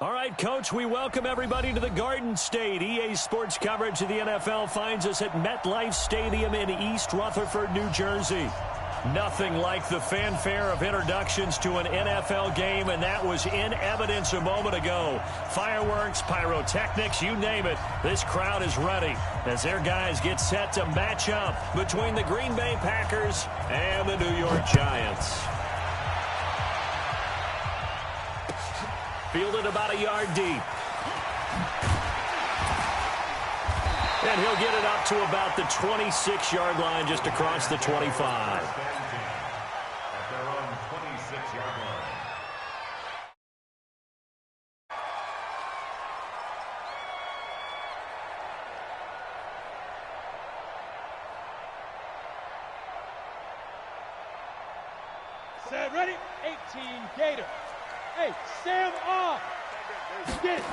All right, Coach, we welcome everybody to the Garden State. EA Sports coverage of the NFL finds us at MetLife Stadium in East Rutherford, New Jersey. Nothing like the fanfare of introductions to an NFL game, and that was in evidence a moment ago. Fireworks, pyrotechnics, you name it. This crowd is ready as their guys get set to match up between the Green Bay Packers and the New York Giants. Fielded about a yard deep. And he'll get it up to about the 26-yard line, just across the 25. At their own 26-yard line. Set, ready? 18, Gator. Hey, Sam off. Get it.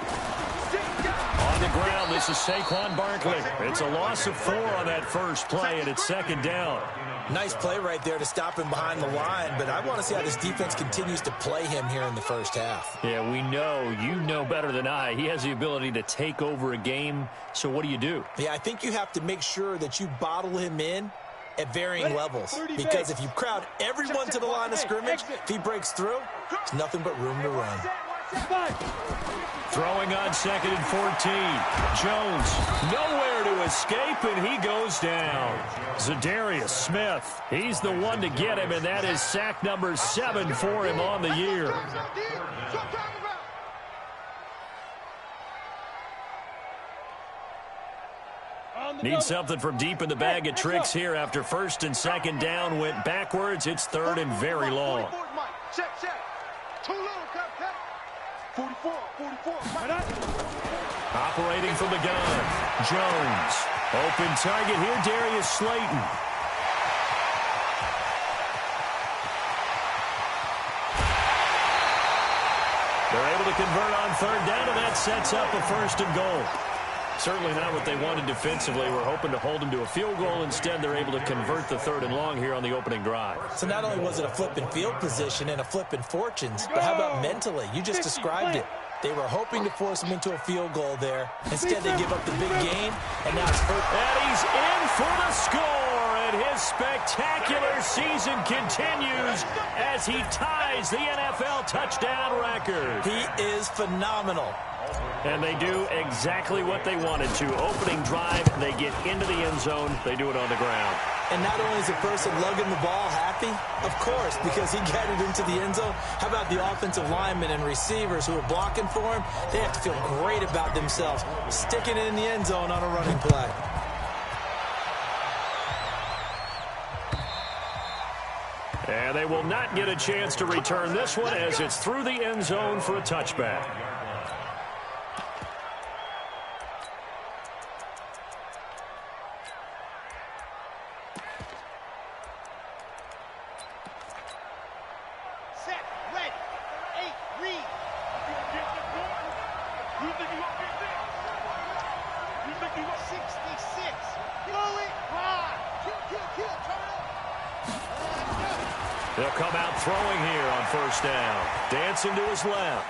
On the ground, this is Saquon Barkley. It's a loss of 4 on that first play, and it's second down. Nice play right there to stop him behind the line, but I want to see how this defense continues to play him here in the first half. Yeah, we know. You know better than I. He has the ability to take over a game, so what do? Yeah, I think you have to make sure that you bottle him in at varying levels, because if you crowd everyone to the line of scrimmage, if he breaks through, there's nothing but room to run. Throwing on 2nd and 14. Jones nowhere to escape, and he goes down. Zadarius Smith, he's the one to get him, and that is sack number 7 for him on the year. Need something from deep in the bag of tricks here after 1st and 2nd down went backwards. It's 3rd and very long. Operating from the gun. Jones. Open target here, Darius Slayton. They're able to convert on 3rd down, and that sets up a 1st and goal. Certainly not what they wanted defensively. We're hoping to hold them to a field goal. Instead, they're able to convert the 3rd and long here on the opening drive. So not only was it a flipping field position and a flipping fortunes, but how about mentally? You just described it. They were hoping to force him into a field goal there. Instead, they give up the big gain, and now it's first. And he's in for the score, and his spectacular season continues as he ties the NFL touchdown record. He is phenomenal. And they do exactly what they wanted to. Opening drive, they get into the end zone. They do it on the ground. And not only is the person lugging the ball happy, of course, because he got it into the end zone. How about the offensive linemen and receivers who are blocking for him? They have to feel great about themselves, sticking it in the end zone on a running play. And they will not get a chance to return this one as it's through the end zone for a touchback. They'll come out throwing here on 1st down. Dancing to his left.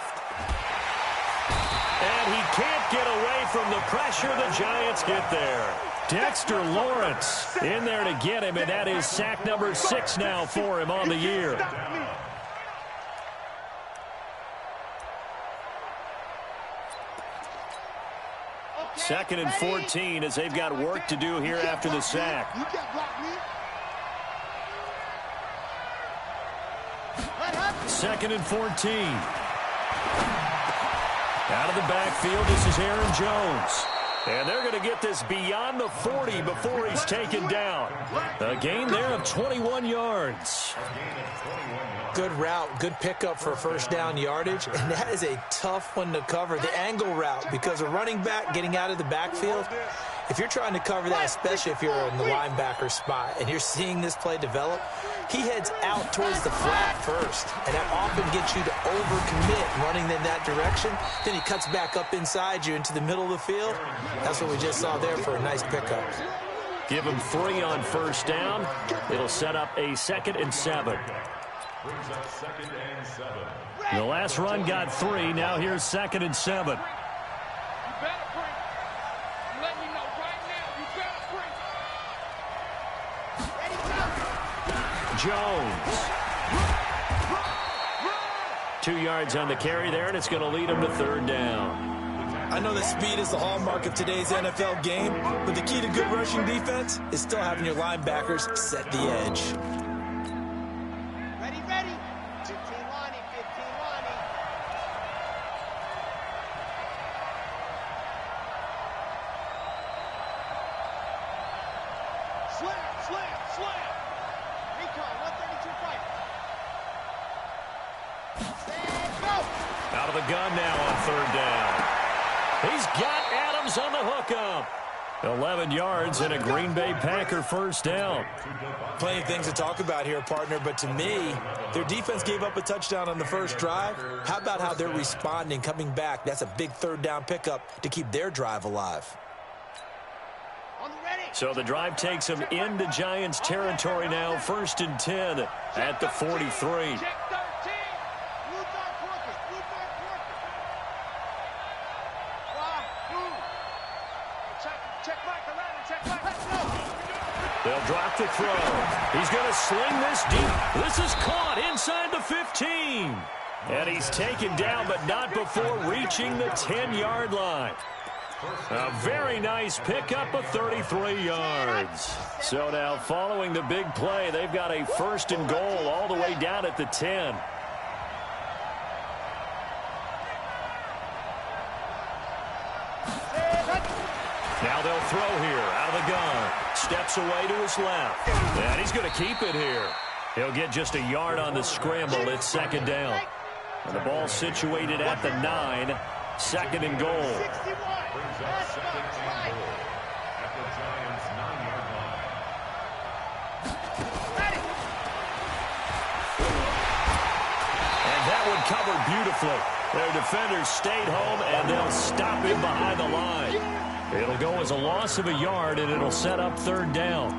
And he can't get away from the pressure. The Giants get there. Dexter Lawrence in there to get him, and that is sack number 6 now for him on the year. Second and 14 as they've got work to do here after the sack. 2nd and 14. Out of the backfield, this is Aaron Jones. And they're going to get this beyond the 40 before he's taken down. A gain there of 21 yards. Good route, good pickup for 1st down yardage, and that is a tough one to cover, the angle route, because a running back getting out of the backfield, if you're trying to cover that, especially if you're in the linebacker spot and you're seeing this play develop, he heads out towards the flat first, and that often gets you to overcommit running in that direction. Then he cuts back up inside you into the middle of the field. That's what we just saw there for a nice pickup. Give him 3 on 1st down. It'll set up a 2nd and 7. Brings up 2nd and 7. The last run got 3. Now here's 2nd and 7. You better bring. I'm letting you know right now. You better bring. Jones. 2 yards on the carry there, and it's going to lead him to 3rd down. I know that speed is the hallmark of today's NFL game, but the key to good rushing defense is still having your linebackers set the edge. Ready, ready. 15 Lonnie, 15 Lonnie. Slam, slam, slam. Recon, 132 fight. Stand, go. Out of the gun now on 3rd down. He's got Adams on the hookup. 11 yards and a Green Bay Packer 1st down. Plenty of things to talk about here, partner, but to me, their defense gave up a touchdown on the first drive. How about how they're responding, coming back? That's a big 3rd down pickup to keep their drive alive. On the ready. So the drive takes him into Giants territory now. 1st and 10 at the 43. Check 13. Blue dart porker, blue dart porker. Why? Move. Check back around and check back. Let's go. They'll drop the throw. He's going to sling this deep. This is caught inside the 15. And he's taken down, but not before reaching the 10-yard line. A very nice pickup of 33 yards. So now following the big play, they've got a 1st and goal all the way down at the 10. Now they'll throw here out of the gun. Steps away to his left. And he's going to keep it here. He'll get just a yard on the scramble. It's 2nd down. And the ball situated at the 9. 2nd and goal. 61. Brings up 2nd and goal at the Giants' 9-yard line. Ready. And that one covered beautifully. Their defenders stayed home, and they'll stop him behind the line. It'll go as a loss of a yard, and it'll set up 3rd down.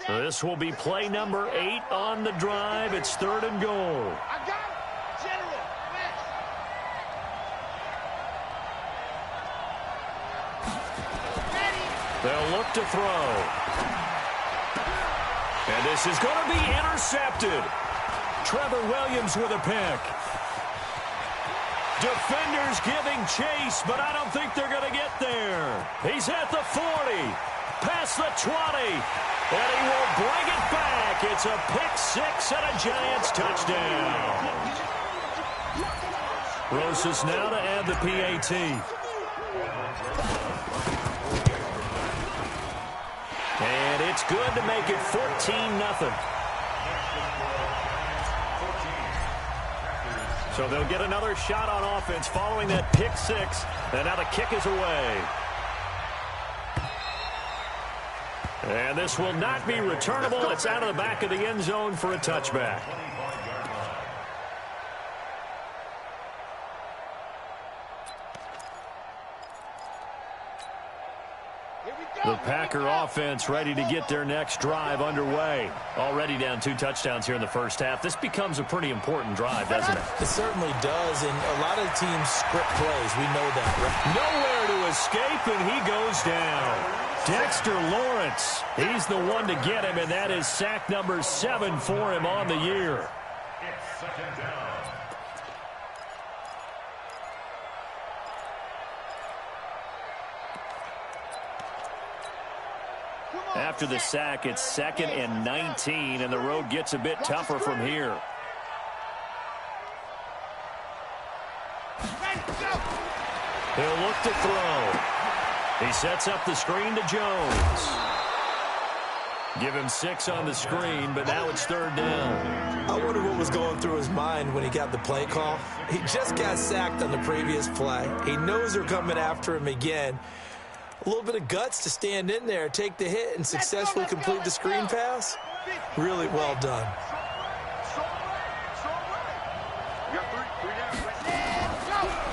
This will be play number 8 on the drive. It's 3rd and goal. I got it. General, next. Ready. They'll look to throw. And this is going to be intercepted. Trevor Williams with a pick. Defenders giving chase, but I don't think they're going to get there. He's at the 40, past the 20, and he will bring it back. It's a pick 6 and a Giants touchdown. Rosas now to add the PAT. And it's good to make it 14-0. So they'll get another shot on offense following that pick 6. And now the kick is away. And this will not be returnable. It's out of the back of the end zone for a touchback. The Packer offense ready to get their next drive underway. Already down 2 touchdowns here in the first half. This becomes a pretty important drive, doesn't it? It certainly does, and a lot of teams script plays. We know that, right? Nowhere to escape, and he goes down. Dexter Lawrence, he's the one to get him, and that is sack number 7 for him on the year. It's 2nd down. After the sack, it's 2nd and 19, and the road gets a bit tougher from here. He'll look to throw. He sets up the screen to Jones. Give him 6 on the screen, but now it's 3rd down. I wonder what was going through his mind when he got the play call. He just got sacked on the previous play. He knows they're coming after him again. A little bit of guts to stand in there, take the hit, and successfully complete the screen pass. Really well done.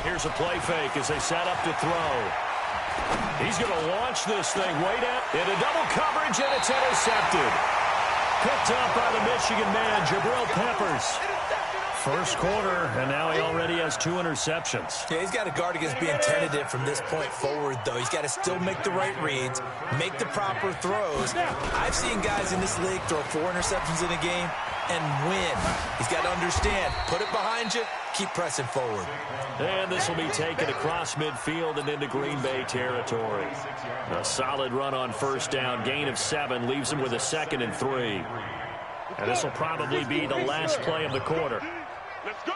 Here's Here's a play fake as they set up to throw. He's going to launch this thing way down into double coverage, and it's intercepted. Picked up by the Michigan man, Jabril Peppers. First quarter, and now he already has 2 interceptions. Yeah, he's got to guard against being tentative from this point forward, though. He's got to still make the right reads, make the proper throws. I've seen guys in this league throw 4 interceptions in a game and win. He's got to understand, put it behind you, keep pressing forward. And this will be taken across midfield and into Green Bay territory. A solid run on first down, gain of 7, leaves him with a 2nd and 3. And this will probably be the last play of the quarter. Let's go.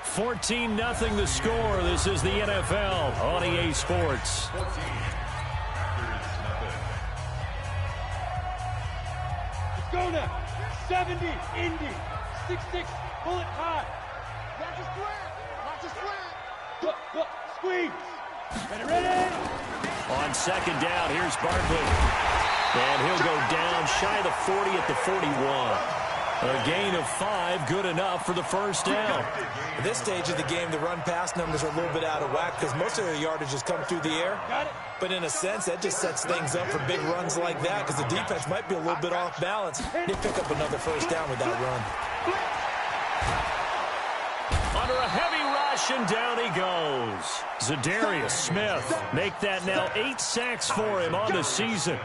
14-0 the score. This is the NFL on EA Sports. Let's go now. 70, Indy. 6-6, bullet high. Watch your square. Watch your square. Look, squeeze. Ready? On second down, here's Barkley. And he'll go down shy of the 40 at the 41. A gain of 5, good enough for the first down. At this stage of the game, the run-pass numbers are a little bit out of whack because most of their yardage has come through the air. But in a sense, that just sets things up for big runs like that because the defense might be a little bit off balance. They pick up another first down with that run. Under a heavy rush, and down he goes. Za'Darius Smith make that now 8 sacks for him on the season.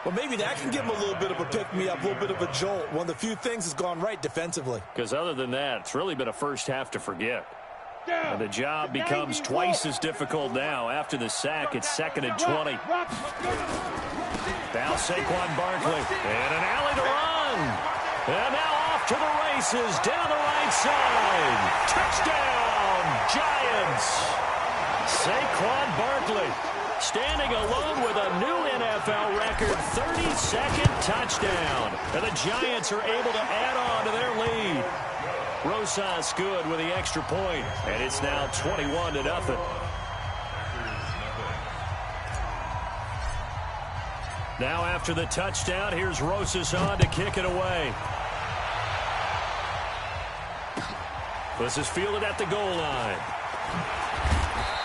Well, maybe that can give him a little bit of a pick-me-up, a little bit of a jolt. One of the few things that's gone right defensively. Because other than that, it's really been a first half to forget. And the job becomes twice as difficult now. After the sack, it's 2nd and 20. Now Saquon Barkley. And an alley to run. And now off to the races. Down the right side. Touchdown, Giants. Saquon Barkley standing alone with a new NFL record 32nd touchdown. And the Giants are able to add on to their lead. Rosas good with the extra point, and it's now 21-0. Now after the touchdown, here's Rosas on to kick it away. This is fielded at the goal line.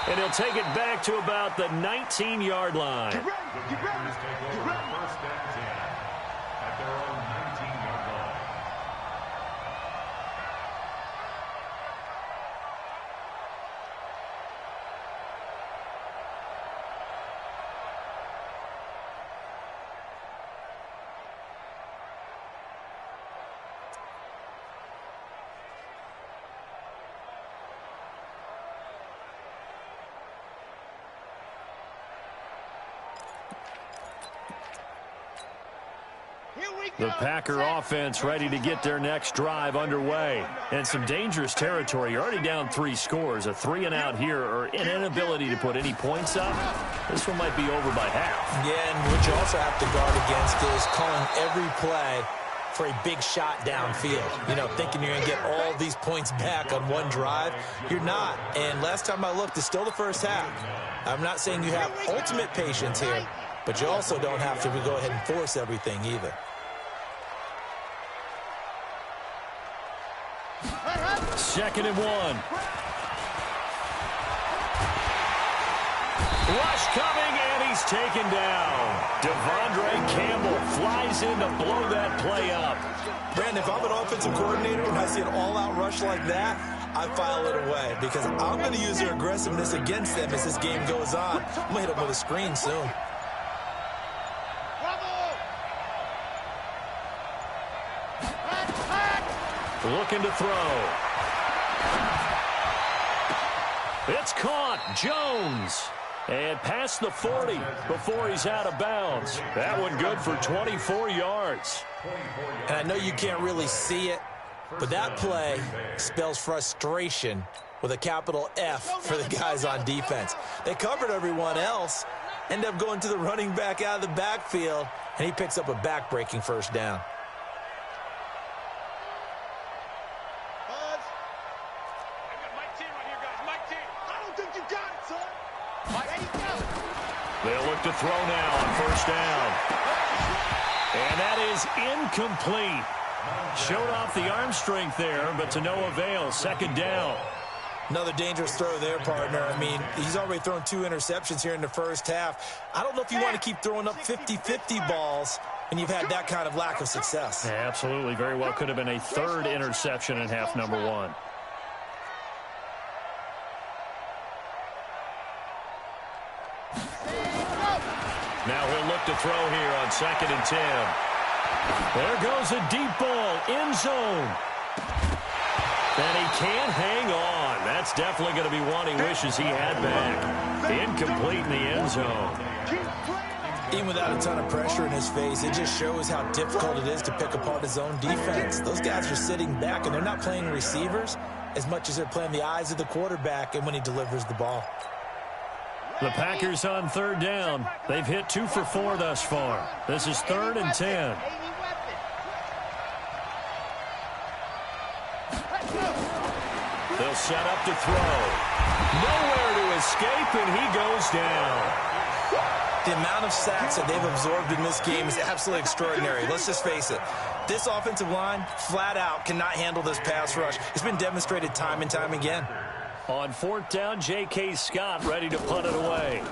And he'll take it back to about the 19-yard line. First and 10 at their own 19-yard line. The Packer offense ready to get their next drive underway. And some dangerous territory. You're already down 3 scores. A 3-and-out here or an inability to put any points up. This one might be over by half. Yeah, and what you also have to guard against is calling every play for a big shot downfield. You know, thinking you're going to get all these points back on one drive. You're not. And last time I looked, it's still the first half. I'm not saying you have ultimate patience here, but you also don't have to go ahead and force everything either. Second and 1. Rush coming, and he's taken down. Devondre Campbell flies in to blow that play up. Brandon, if I'm an offensive coordinator and I see an all-out rush like that, I file it away because I'm going to use their aggressiveness against them as this game goes on. I'm going to hit them with a screen soon. Looking to throw. It's caught. Jones. And past the 40 before he's out of bounds. That one good for 24 yards. And I know you can't really see it, but that play spells frustration with a capital F for the guys on defense. They covered everyone else, end up going to the running back out of the backfield, and he picks up a back-breaking first down. They'll look to throw now on first down. And that is incomplete. Showed off the arm strength there, but to no avail. Second down. Another dangerous throw there, partner. I mean, he's already thrown 2 interceptions here in the first half. I don't know if you want to keep throwing up 50-50 balls and you've had that kind of lack of success. Yeah, absolutely. Very well could have been a 3rd interception in half number 1. Now he'll look to throw here on 2nd and 10. There goes a deep ball, end zone. And he can't hang on. That's definitely going to be one he wishes he had back. Incomplete in the end zone. Even without a ton of pressure in his face, it just shows how difficult it is to pick apart his own defense. Those guys are sitting back, and they're not playing receivers as much as they're playing the eyes of the quarterback and when he delivers the ball. The Packers on 3rd down. They've hit 2 for 4 thus far. This is 3rd and 10. They'll set up to throw. Nowhere to escape, and he goes down. The amount of sacks that they've absorbed in this game is absolutely extraordinary. Let's just face it. This offensive line, flat out, cannot handle this pass rush. It's been demonstrated time and time again. On 4th down, J.K. Scott ready to punt it away.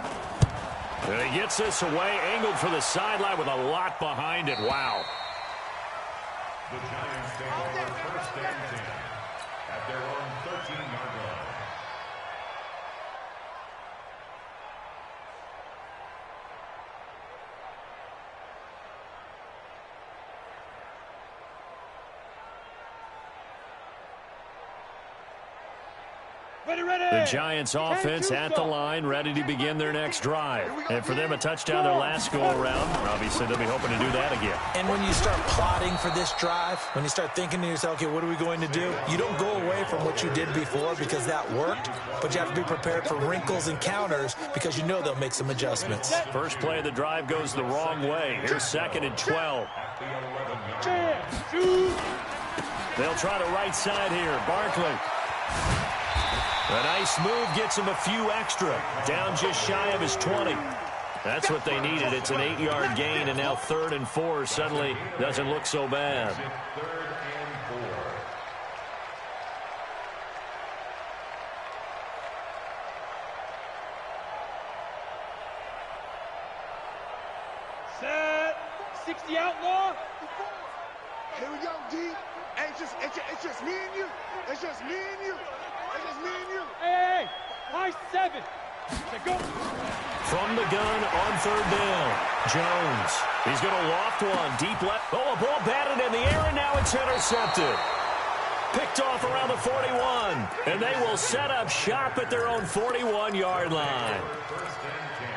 And he gets this away, angled for the sideline with a lot behind it. Wow. The Giants take over 1st and 10 at their own 13-yard line. The Giants offense at the line, ready to begin their next drive. And for them, a touchdown their last go-around. Obviously, they'll be hoping to do that again. And when you start plotting for this drive, when you start thinking to yourself, okay, what are we going to do? You don't go away from what you did before because that worked, but you have to be prepared for wrinkles and counters because you know they'll make some adjustments. First play of the drive goes the wrong way. Here's 2nd and 12. They'll try to right side here. Barkley. A nice move gets him a few extra. Down just shy of his 20. That's what they needed. It's an 8-yard gain, and now 3rd and 4 suddenly doesn't look so bad. 3rd and 4. Set. 60 outlaw. Here we go, D. Hey, it's just me and you. It's just me and you. It's just me and you. Hey, high 7. Go. From the gun on 3rd down, Jones. He's going to loft one deep left. Oh, a ball batted in the air, and now it's intercepted. Picked off around the 41, and they will set up shop at their own 41-yard line.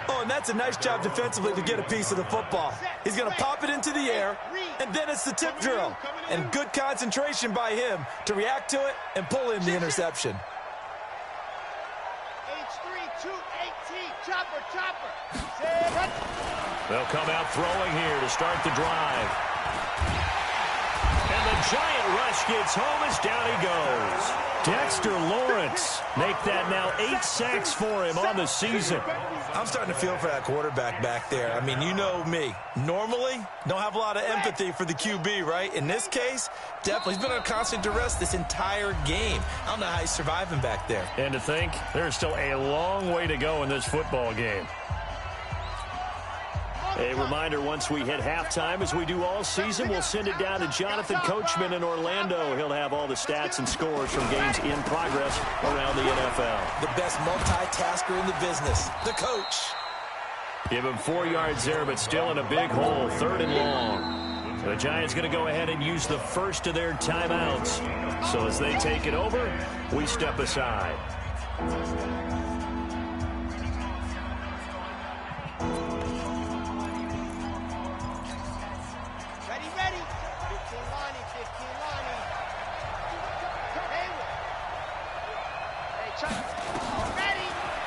Oh, and that's a nice job defensively to get a piece of the football. He's going to pop it into the air, and then it's the tip drill. And good concentration by him to react to it and pull in the interception. H3, 218, chopper. They'll come out throwing here to start the drive. And the giant rush gets home as down he goes. Dexter Lawrence make that now 8 sacks for him on the season. I'm starting to feel for that quarterback back there. I mean, you know me. Normally, don't have a lot of empathy for the QB, right? In this case, definitely. He's been on constant duress this entire game. I don't know how he's surviving back there. And to think, there's still a long way to go in this football game. A reminder, once we hit halftime, as we do all season, we'll send it down to Jonathan Coachman in Orlando. He'll have all the stats and scores from games in progress around the NFL. The best multitasker in the business, the coach. Give him 4 yards there, but still in a big hole, 3rd and long. The Giants going to go ahead and use the first of their timeouts. So as they take it over, we step aside.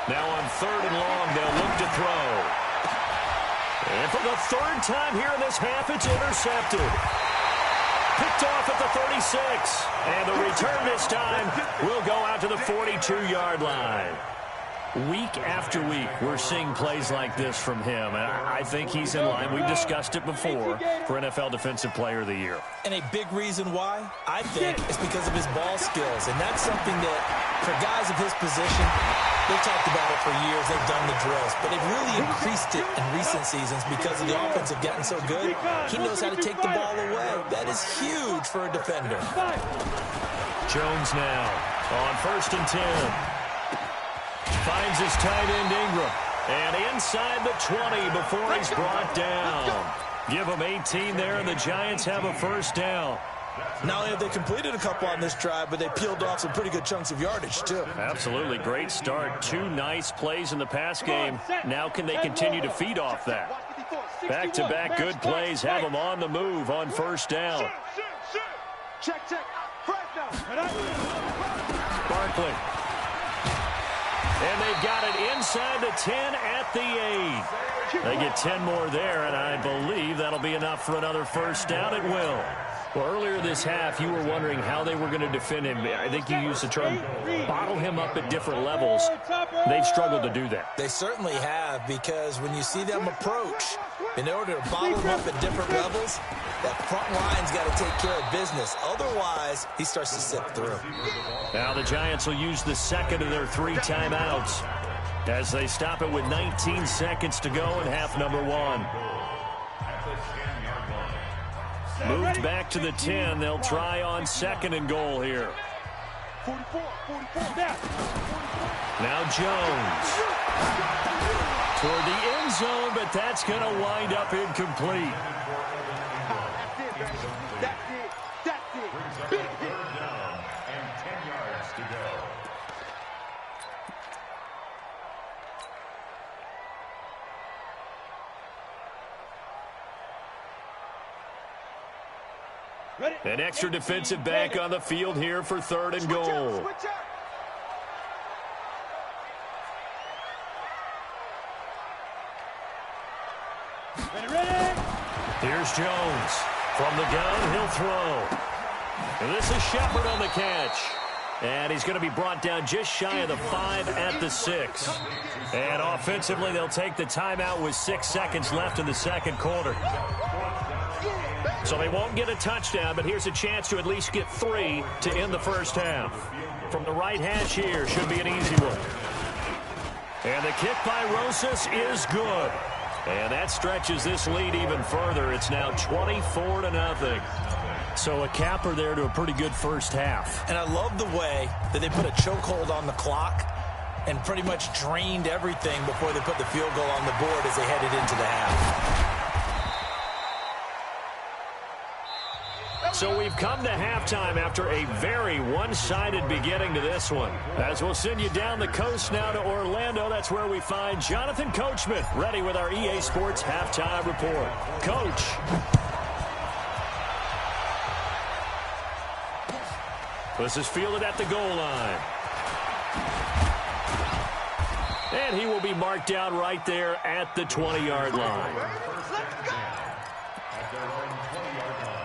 Now on 3rd and long, they'll look to throw. And for the 3rd time here in this half, it's intercepted. Picked off at the 36. And the return this time will go out to the 42-yard line. Week after week, we're seeing plays like this from him. And I think he's in line. We've discussed it before for NFL Defensive Player of the Year. And a big reason why, I think, is because of his ball skills. And that's something that For guys of his position, they've talked about it for years. They've done the drills, but they've really increased it in recent seasons because of the offense have gotten so good. He knows how to take the ball away. That is huge for a defender. Jones now on 1st and 10. Finds his tight end Ingram. And inside the 20 before he's brought down. Give him 18 there, and the Giants have a first down. Not only have they completed a couple on this drive, but they peeled off some pretty good chunks of yardage, too. Absolutely. Great start. 2 nice plays in the pass game. Now can they continue to feed off that? Back-to-back good plays have them on the move on first down. Check. Barkley. And they've got it inside the 10 at the 8. They get 10 more there, and I believe that'll be enough for another first down. It will. Well, earlier this half, you were wondering how they were going to defend him. I think you used the term bottle him up at different levels. They've struggled to do that. They certainly have, because when you see them approach, in order to bottle him up at different levels, that front line's got to take care of business. Otherwise, he starts to slip through. Now the Giants will use the second of their 3 timeouts as they stop it with 19 seconds to go in half number 1. Moved back to the 10. They'll try on 2nd and goal here. 44. Now Jones. Toward the end zone, but that's going to wind up incomplete. That's it. Brings up a 3rd down and 10 yards to go. An extra defensive back on the field here for 3rd and goal. Here's Jones. From the gun, he'll throw. And this is Shepard on the catch. And he's going to be brought down just shy of the 5 at the 6. And offensively, they'll take the timeout with 6 seconds left in the 2nd quarter. So they won't get a touchdown, but here's a chance to at least get 3 to end the first half. From the right hash here, should be an easy one. And the kick by Rosas is good. And that stretches this lead even further. It's now 24-0. So a capper there to a pretty good first half. And I love the way that they put a chokehold on the clock and pretty much drained everything before they put the field goal on the board as they headed into the half. So we've come to halftime after a very one-sided beginning to this one. As we'll send you down the coast now to Orlando, that's where we find Jonathan Coachman, ready with our EA Sports Halftime Report. Coach. This is fielded at the goal line. And he will be marked down right there at the 20-yard line. At their own 20-yard line.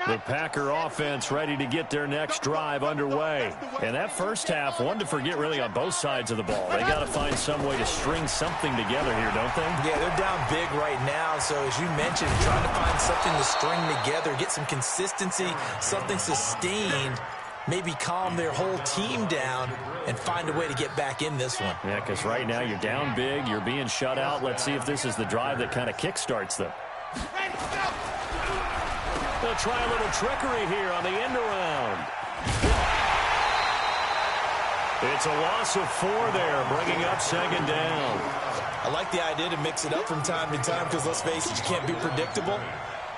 The Packer offense ready to get their next drive underway. And that first half, one to forget really on both sides of the ball. They got to find some way to string something together here, don't they? Yeah, they're down big right now. So as you mentioned, trying to find something to string together, get some consistency, something sustained, maybe calm their whole team down and find a way to get back in this one. Yeah, because right now you're down big, you're being shut out. Let's see if this is the drive that kind of kickstarts them. They'll try a little trickery here on the end around. It's a loss of 4 there, bringing up 2nd down. I like the idea to mix it up from time to time because, let's face it, you can't be predictable.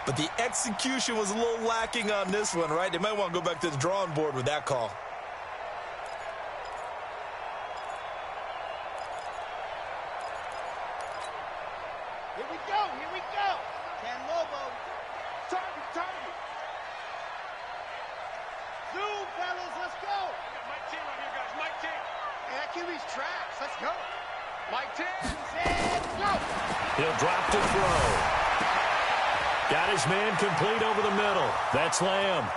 But the execution was a little lacking on this one, right? They might want to go back to the drawing board with that call. Here we go. Can Lobo. Target. Zoom, fellas, let's go. Mike 10 right here, guys. Mike 10. Hey, that QB's trash. Let's go. Mike 10. And go. He'll drop to throw. Got his man complete over the middle. That's Lamb.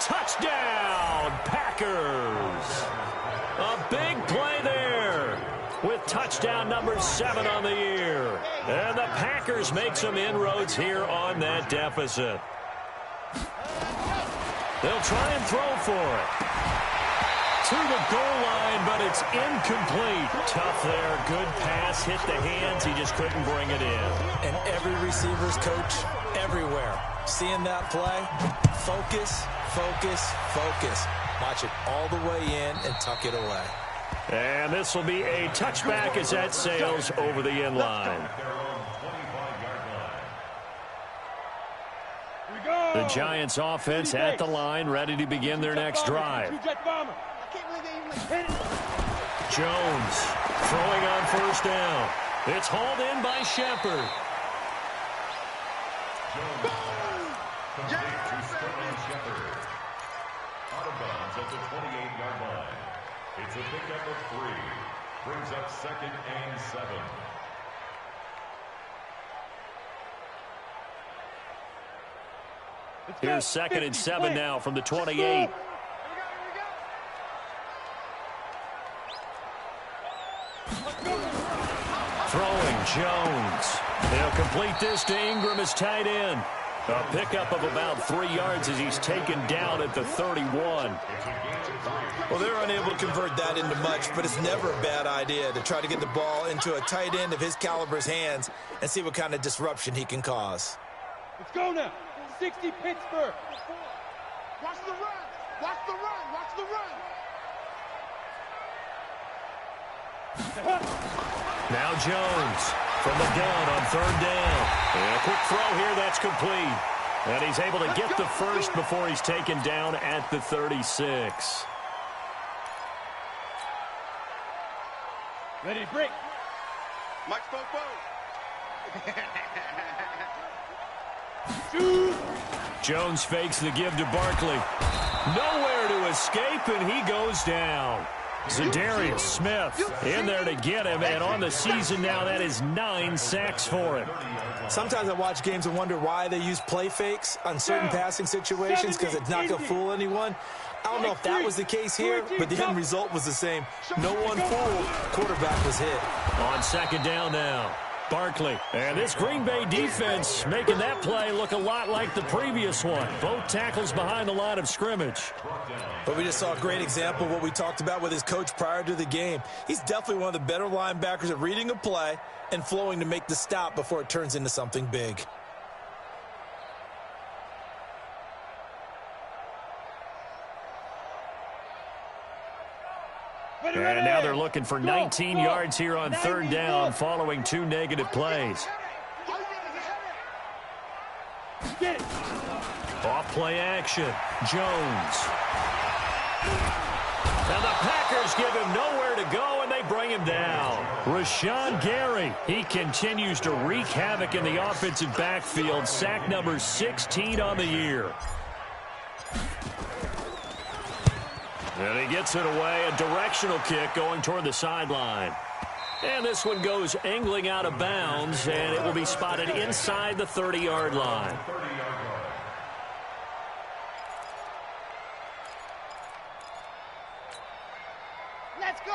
Touchdown, Packers. A big play there with touchdown. touchdown number 7 on the year. And the Packers make some inroads here on that deficit. They'll try and throw for it. To the goal line, but it's incomplete. Tough there. Good pass. Hit the hands. He just couldn't bring it in. And every receiver's coach everywhere. Seeing that play, focus, focus, focus. Watch it all the way in and tuck it away. And this will be a touchback as that sails over the end line. The Giants offense at the line, ready to begin their next drive. Jones throwing on first down. It's hauled in by Shepard. Out of bounds at the 28-yard line. It's a pickup of 3. Brings up 2nd and 7. Here's 2nd and 7 now from the 28. Throwing Jones. They'll complete this to Ingram as tight end. A pickup of about 3 yards as he's taken down at the 31. Well, they're unable to convert that into much, but it's never a bad idea to try to get the ball into a tight end of his caliber's hands and see what kind of disruption he can cause. Let's go now. 60 Pittsburgh. Watch the run. Watch the run. Watch the run. Now Jones from the gun on 3rd down. And a quick throw here that's complete. And he's able to get the first before he's taken down at the 36. Ready to break. Mike Popo. Jones fakes the give to Barkley. Nowhere to escape, and he goes down. Za'Darius Smith in there to get him, and on the season now, that is 9 sacks for him. Sometimes I watch games and wonder why they use play fakes on certain passing situations because it's not going to fool anyone. I don't know if that was the case here, but the end result was the same. No one fooled. Quarterback was hit. On 2nd down now, Barkley. And this Green Bay defense making that play look a lot like the previous one. Both tackles behind the line of scrimmage. But we just saw a great example of what we talked about with his coach prior to the game. He's definitely one of the better linebackers at reading a play and flowing to make the stop before it turns into something big. And now they're looking for 19 yards here on 3rd down following 2 negative plays. Off play action. Jones. And the Packers give him nowhere to go, and they bring him down. Rashawn Gary, he continues to wreak havoc in the offensive backfield. Sack number 16 on the year. And he gets it away, a directional kick going toward the sideline. And this one goes angling out of bounds, and it will be spotted inside the 30-yard line.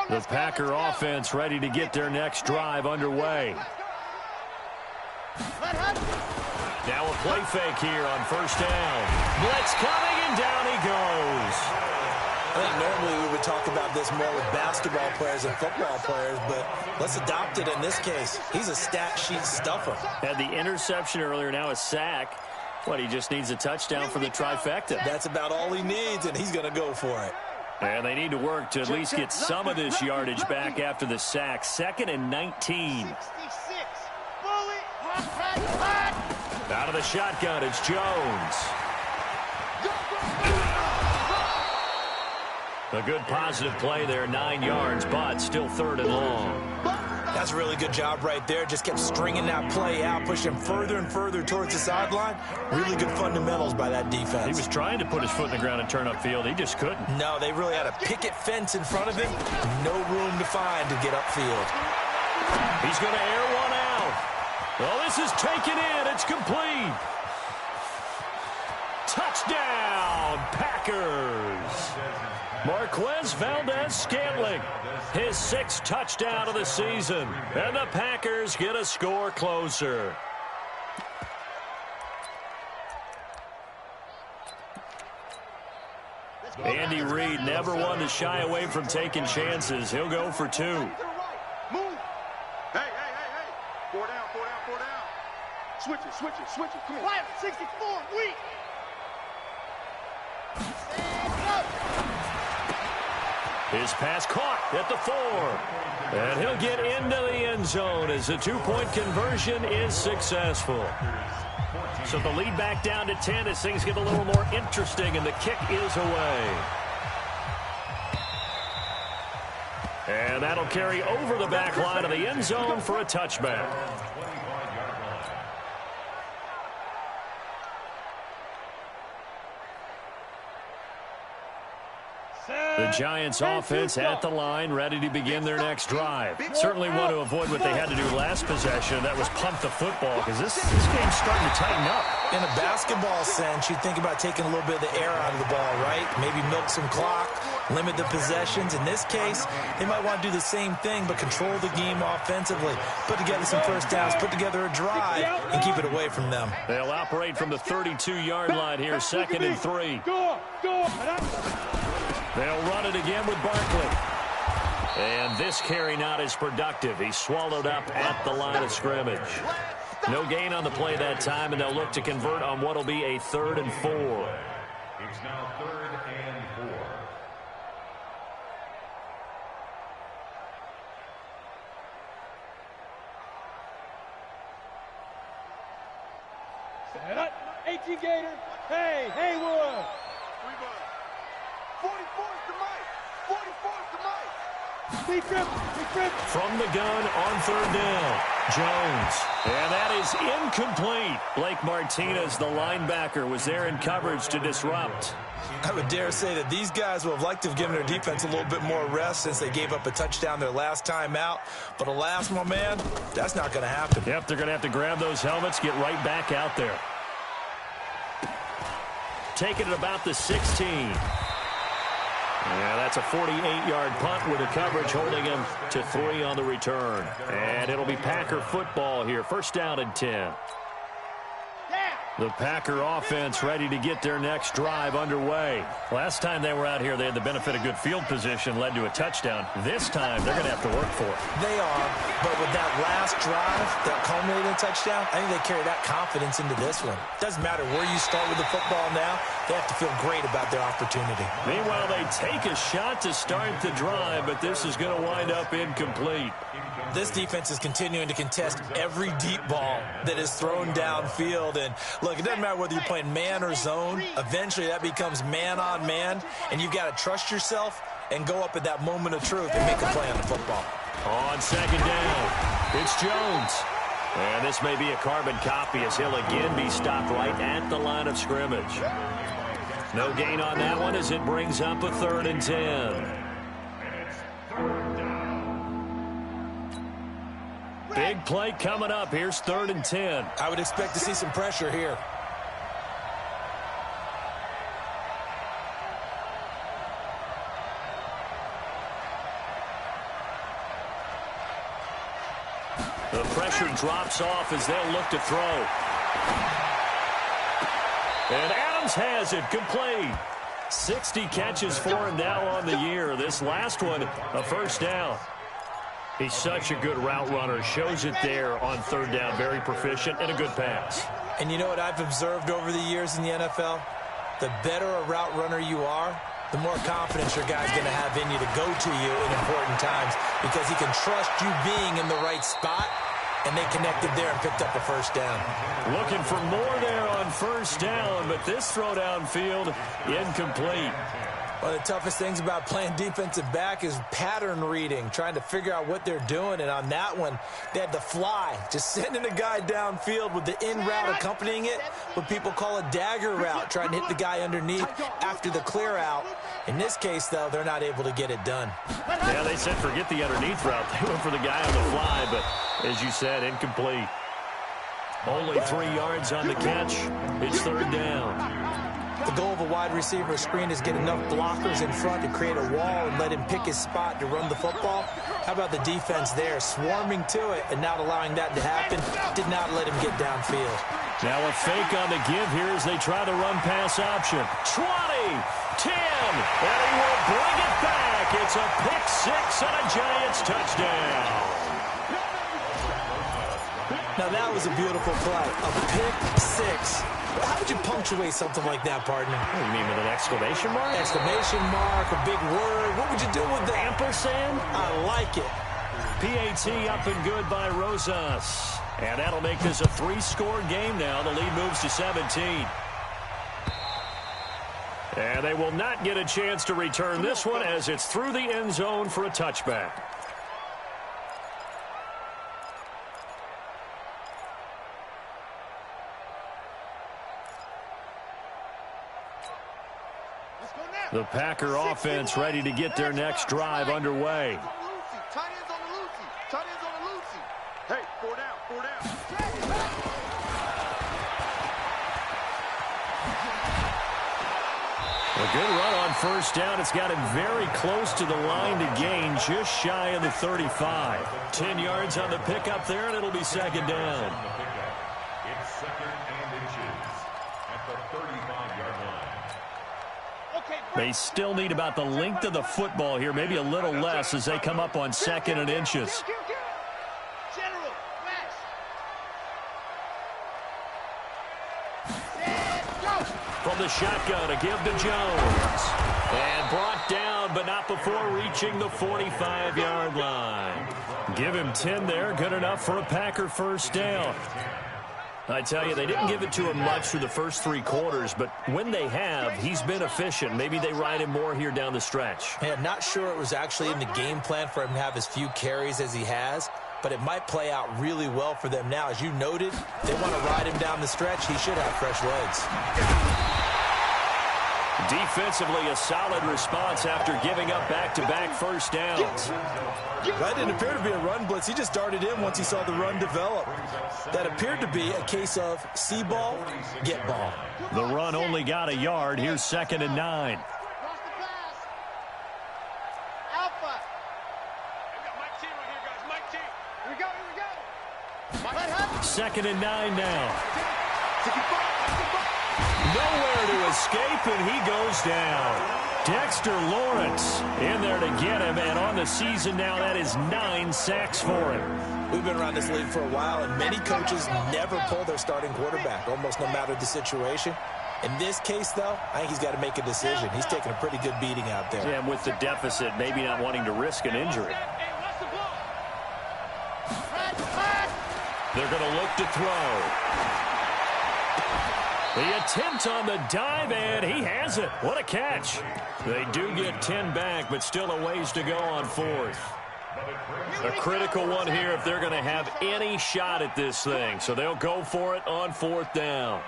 The Packer offense ready to get their next drive underway. Now a play fake here on 1st down. Blitz coming, and down he goes. I think normally we would talk about this more with basketball players and football players, but let's adopt it in this case. He's a stat sheet stuffer. Had the interception earlier, now a sack. What, he just needs a touchdown for the trifecta. That's about all he needs, and he's going to go for it. And they need to work to at least get some of this yardage back after the sack. 2nd and 19. Out of the shotgun, it's Jones. A good positive play there, 9 yards, but still 3rd and long. That's a really good job right there. Just kept stringing that play out, pushing him further and further towards the sideline. Really good fundamentals by that defense. He was trying to put his foot in the ground and turn upfield. He just couldn't. No, they really had a picket fence in front of him. No room to find to get upfield. He's going to air one out. Well, this is taken in. It's complete. Touchdown, Packers. Marquez Valdes-Scantling, his 6th touchdown of the season. And the Packers get a score closer. Andy Reid never one to shy away from taking chances. He'll go for 2. Move. Hey. 4 down. Switch it. Come on. 64, weak. His pass caught at the 4. And he'll get into the end zone as the 2-point conversion is successful. So the lead back down to 10 as things get a little more interesting, and the kick is away. And that'll carry over the back line of the end zone for a touchback. The Giants offense at the line, ready to begin their next drive. Certainly want to avoid what they had to do last possession. That was punt the football, because this game's starting to tighten up. In a basketball sense, you think about taking a little bit of the air out of the ball, right? Maybe milk some clock, limit the possessions. In this case, they might want to do the same thing, but control the game offensively. Put together some first downs, put together a drive, and keep it away from them. They'll operate from the 32-yard line here, 2nd and 3. They'll run it again with Barkley. And this carry not as productive. He's swallowed up at the line of scrimmage. No gain on the play that time, and they'll look to convert on what will be a 3rd and 4. It's now 3rd and 4. Set up. 18 Gator. Hey, Haywood. 44 is the mic. 44 is the mic. Big trip. From the gun on 3rd down, Jones. And that is incomplete. Blake Martinez, the linebacker, was there in coverage to disrupt. I would dare say that these guys would have liked to have given their defense a little bit more rest since they gave up a touchdown their last time out. But alas, my man, that's not going to happen. Yep, they're going to have to grab those helmets, get right back out there. Taking it about the 16. Yeah, that's a 48-yard punt with the coverage holding him to 3 on the return. And it'll be Packer football here. 1st down and 10. The Packer offense ready to get their next drive underway. Last time they were out here, they had the benefit of good field position, led to a touchdown. This time, they're going to have to work for it. They are, but with that last drive that culminated in a touchdown, I think they carry that confidence into this one. Doesn't matter where you start with the football now, they have to feel great about their opportunity. Meanwhile, they take a shot to start the drive, but this is going to wind up incomplete. This defense is continuing to contest every deep ball that is thrown downfield. And look, it doesn't matter whether you're playing man or zone. Eventually, that becomes man on man, and you've got to trust yourself and go up at that moment of truth and make a play on the football. On 2nd down, it's Jones. And this may be a carbon copy as he'll again be stopped right at the line of scrimmage. No gain on that one as it brings up a 3rd and 10. Big play coming up. Here's 3rd and 10. I would expect to see some pressure here. The pressure drops off as they'll look to throw. And Adams has it complete. 60 catches for him now on the year. This last one, a 1st down. He's such a good route runner. Shows it there on 3rd down. Very proficient and a good pass. And you know what I've observed over the years in the NFL? The better a route runner you are, the more confidence your guy's going to have in you to go to you in important times because he can trust you being in the right spot, and they connected there and picked up a 1st down. Looking for more there on 1st down, but this throw downfield incomplete. One of the toughest things about playing defensive back is pattern reading, trying to figure out what they're doing. And on that one, they had to fly, just sending a guy downfield with the in route accompanying it, what people call a dagger route, trying to hit the guy underneath after the clear out. In this case, though, they're not able to get it done. Yeah, they said forget the underneath route. They went for the guy on the fly, but as you said, incomplete. Only 3 yards on the catch. It's 3rd down. The goal of a wide receiver screen is get enough blockers in front to create a wall and let him pick his spot to run the football. How about the defense there, swarming to it and not allowing that to happen? Did not let him get downfield. Now a fake on the give here as they try the run-pass option. 20, 10, and he will bring it back. It's a pick six and a Giants touchdown. Now that was a beautiful play, a pick six. How would you punctuate something like that, partner? What do you mean, with an exclamation mark? Exclamation mark, a big word. What would you do with that? Ampersand? I like it. PAT up and good by Rosas. And that'll make this a three-score game now. The lead moves to 17. And they will not get a chance to return this one as it's through the end zone for a touchback. The Packer offense ready to get their next drive underway. Hey, 4 down, 4 down. A good run on first down. It's got him very close to the line to gain, just shy of the 35. 10 yards on the pickup there, and it'll be second down. It's second and inches at the 35-yard line. They still need about the length of the football here, maybe a little less as they come up on second and inches. From the shotgun, a give to Jones. And brought down, but not before reaching the 45-yard line. Give him 10 there, good enough for a Packer first down. I tell you, they didn't give it to him much through the first three quarters, but when they have, he's been efficient. Maybe they ride him more here down the stretch. Yeah, not sure it was actually in the game plan for him to have as few carries as he has, but it might play out really well for them now. As you noted, they want to ride him down the stretch. He should have fresh legs. Defensively, a solid response after giving up back-to-back first downs. That didn't appear to be a run blitz. He just darted in once he saw the run develop. That appeared to be a case of see ball, get ball. The run only got a yard. Here's second and 9. Second and 9 now. Nowhere to escape, and he goes down. Dexter Lawrence in there to get him, and on the season now, that is 9 sacks for him. We've been around this league for a while, and many coaches never pull their starting quarterback, almost no matter the situation. In this case, though, I think he's got to make a decision. He's taking a pretty good beating out there. Yeah, and with the deficit, maybe not wanting to risk an injury. They're going to look to throw. The attempt on the dive, and he has it. What a catch. They do get 10 back, but still a ways to go on fourth. A critical one here if they're going to have any shot at this thing. So they'll go for it on fourth down.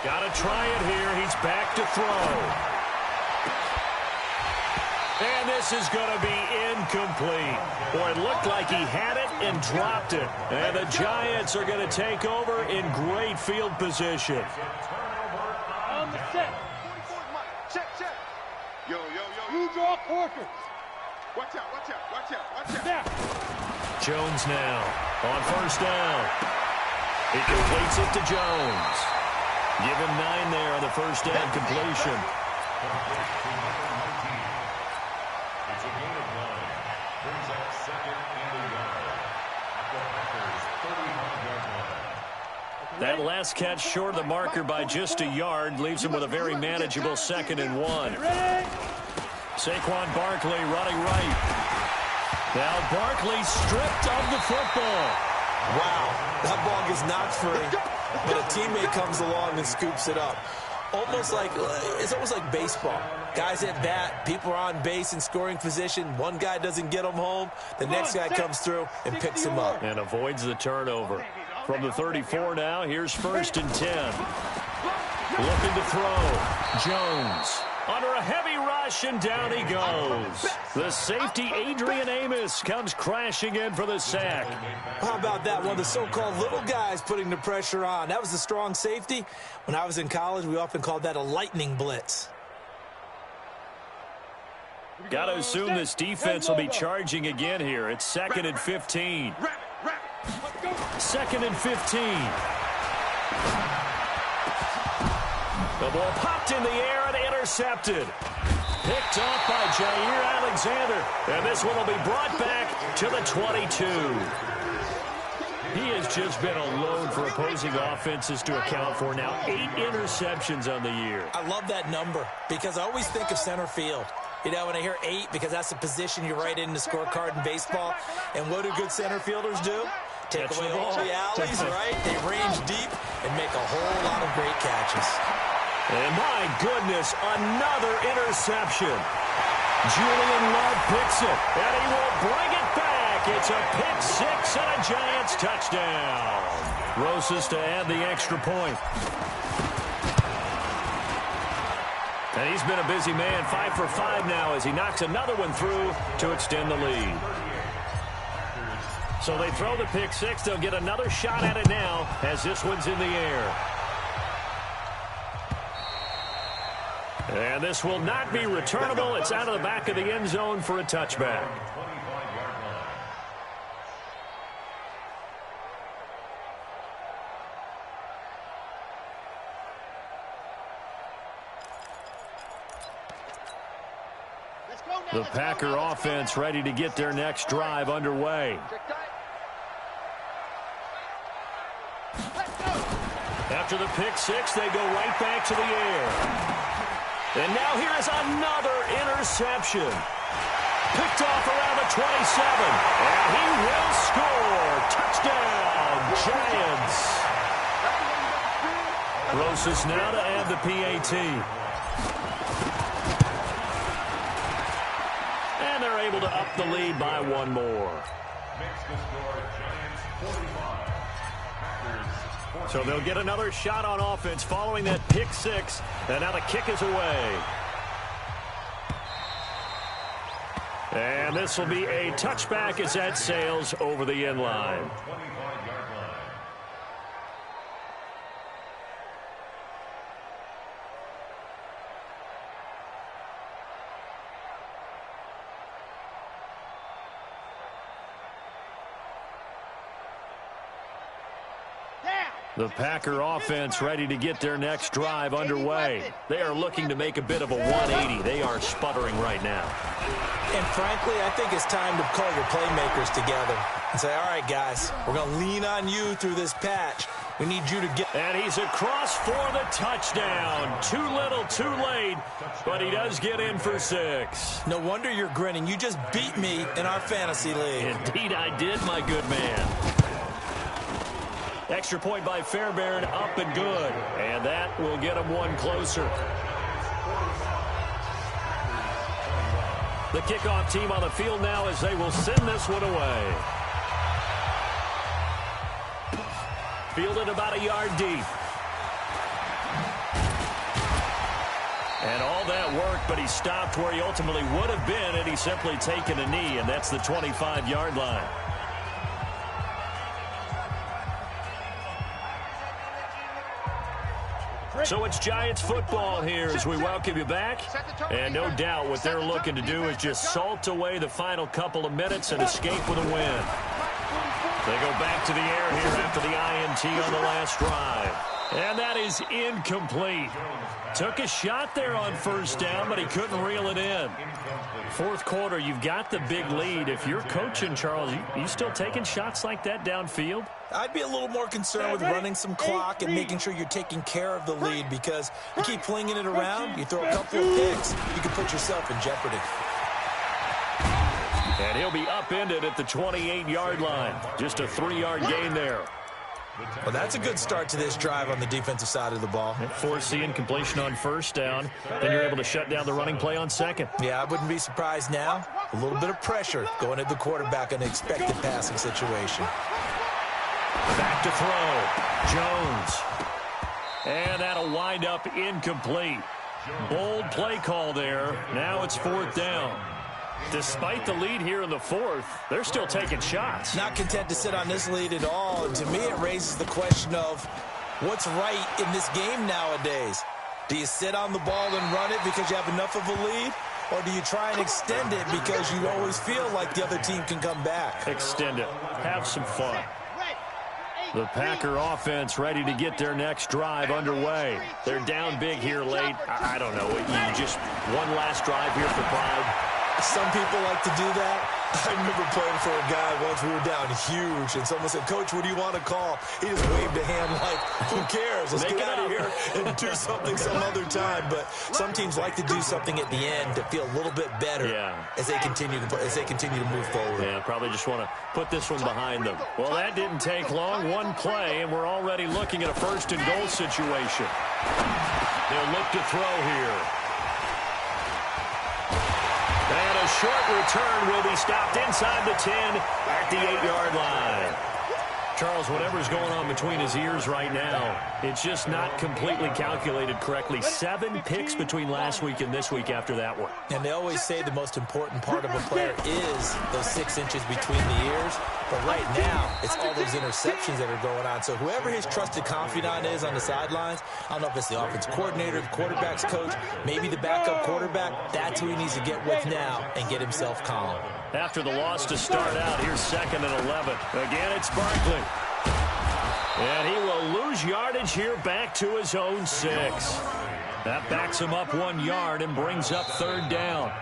Got to try it here. He's back to throw. And this is going to be incomplete. Boy, it looked like he had it and dropped it. And the Giants are going to take over in great field position. On the set. Check, check. Yo, yo, yo. You draw quarters. Watch out, watch out, watch out, watch out. Now. Jones now on first down. He completes it to Jones. Give him 9 there on the first down completion. It's a gain of 9. Brings up second and a yard at the Packers' 35-yard line. That last catch short of the marker by just a yard leaves him with a very manageable second and 1. Saquon Barkley running right. Now Barkley stripped of the football. Wow, that ball gets knocked free, but a teammate comes along and scoops it up. It's almost like baseball. Guys at bat, people are on base in scoring position. One guy doesn't get him home. The next guy comes through and picks him up. And avoids the turnover. From the 34 now, here's first and 10. Looking to throw. Jones under a heavy ride. rush, and down he goes. The safety, Adrian Amos, comes crashing in for the sack. How about that? One of the so-called little guys putting the pressure on. That was the strong safety. When I was in college, we often called that a lightning blitz. Got to assume this defense will be charging again here. It's 2nd and 15. 2nd and 15. The ball popped in the air and intercepted. Picked off by Jair Alexander. And this one will be brought back to the 22. He has just been a load for opposing offenses to account for now. 8 interceptions on the year. I love that number because I always think of center field. You know, when I hear 8, because that's the position you write in the scorecard in baseball. And what do good center fielders do? Take away all the alleys, right? They range deep and make a whole lot of great catches. And my goodness, another interception. Julian Love picks it, and he will bring it back. It's a pick 6 and a Giants touchdown. Rosas to add the extra point. And he's been a busy man, 5 for 5 now as he knocks another one through to extend the lead. So they throw the pick 6. They'll get another shot at it now as this one's in the air. And this will not be returnable. It's out of the back of the end zone for a touchback. The Packer offense ready to get their next drive underway. After the pick 6, they go right back to the air. And now here is another interception. Picked off around the 27. And he will score. Touchdown, Giants. Rosas now to add the PAT. And they're able to up the lead by 1 more. So they'll get another shot on offense following that pick 6. And now the kick is away. And this will be a touchback as that sails over the end line. The Packer offense ready to get their next drive underway. They are looking to make a bit of a 180. They are sputtering right now. And frankly, I think it's time to call your playmakers together and say, all right, guys, we're going to lean on you through this patch. We need you to get... And he's across for the touchdown. Too little, too late, but he does get in for 6. No wonder you're grinning. You just beat me in our fantasy league. Indeed I did, my good man. Extra point by Fairbairn, up and good. And that will get him 1 closer. The kickoff team on the field now as they will send this one away. Fielded about a yard deep. And all that work, but he stopped where he ultimately would have been had he simply taken a knee, and that's the 25-yard line. So it's Giants football here as we welcome you back. And no doubt what they're looking to do is just salt away the final couple of minutes and escape with a win. They go back to the air here after the INT on the last drive. And that is incomplete. Took a shot there on first down, but he couldn't reel it in. Fourth quarter, you've got the big lead. If you're coaching, Charles, you still taking shots like that downfield? I'd be a little more concerned with running some clock and making sure you're taking care of the lead, because you keep flinging it around, you throw a couple of picks, you can put yourself in jeopardy. And he'll be upended at the 28-yard line. Just a 3-yard gain there. Well, that's a good start to this drive on the defensive side of the ball. Force the incompletion on first down. Then you're able to shut down the running play on second. Yeah, I wouldn't be surprised now. A little bit of pressure going at the quarterback in an expected passing situation. Back to throw. Jones. And that'll wind up incomplete. Bold play call there. Now it's 4th down. Despite the lead here in the 4th, they're still taking shots. Not content to sit on this lead at all. And to me, it raises the question of what's right in this game nowadays. Do you sit on the ball and run it because you have enough of a lead? Or do you try and extend it because you always feel like the other team can come back? Extend it. Have some fun. The Packer offense ready to get their next drive underway. They're down big here late. I don't know. You just one last drive here for pride. Some people like to do that. I remember playing for a guy once. We were down huge, and someone said, "Coach, what do you want to call?" He just waved a hand like, who cares? Let's get out of here and do something some other time. But some teams like to do something at the end to feel a little bit better as they continue to move forward. Yeah, probably just want to put this one behind them. Well, that didn't take long. One play, and we're already looking at a 1st and goal situation. They'll look to throw here. And a short return will be stopped inside the 10 at the 8-yard line. Charles, whatever's going on between his ears right now, it's just not completely calculated correctly. 7 picks between last week and this week after that one. And they always say the most important part of a player is those 6 inches between the ears. But right now, it's all those interceptions that are going on. So whoever his trusted confidant is on the sidelines, I don't know if it's the offense coordinator, the quarterback's coach, maybe the backup quarterback, that's who he needs to get with now and get himself calm. After the loss to start out, here's 2nd and 11. Again, it's Barkley. And he will lose yardage here back to his own 6. That backs him up 1 yard and brings up 3rd down.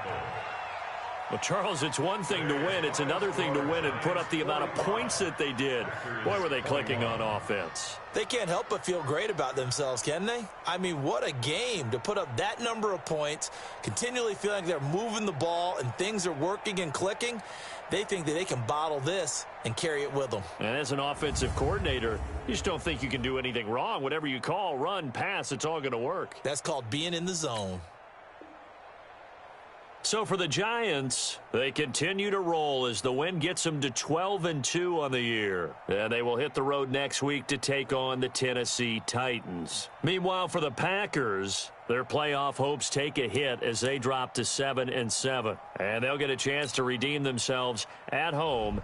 Well, Charles, it's one thing to win. It's another thing to win and put up the amount of points that they did. Boy, were they clicking on offense. They can't help but feel great about themselves, can they? I mean, what a game to put up that number of points, continually feeling like they're moving the ball and things are working and clicking. They think that they can bottle this and carry it with them. And as an offensive coordinator, you just don't think you can do anything wrong. Whatever you call, run, pass, it's all going to work. That's called being in the zone. So for the Giants, they continue to roll as the win gets them to 12-2 on the year. And they will hit the road next week to take on the Tennessee Titans. Meanwhile, for the Packers, their playoff hopes take a hit as they drop to 7-7. And they'll get a chance to redeem themselves at home